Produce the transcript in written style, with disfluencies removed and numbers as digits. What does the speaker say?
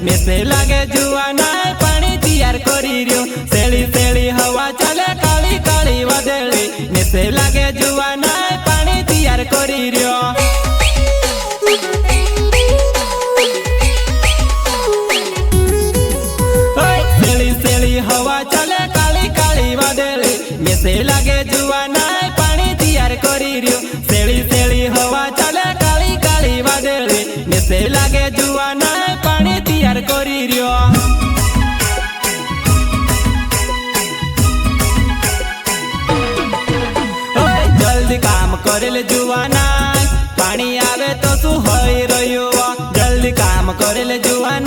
मेसे लागे जुआना पानी तैयार करी रियो सेली सेली हवा चले काली काली वादळी मेसे लागे जुआना पानी तैयार करी रियो सेली सेली हवा चले काली काली वादळी मेसे लागे जुआना पानी तैयार करी रियो सेली सेली हवा चले काली काली वादळी मेसे लागे जुआना पानी तैयार करी रियो जल्दी काम करेल जुआना पानी आवे तो शू होई रह्यो जल्दी काम करेल जुआना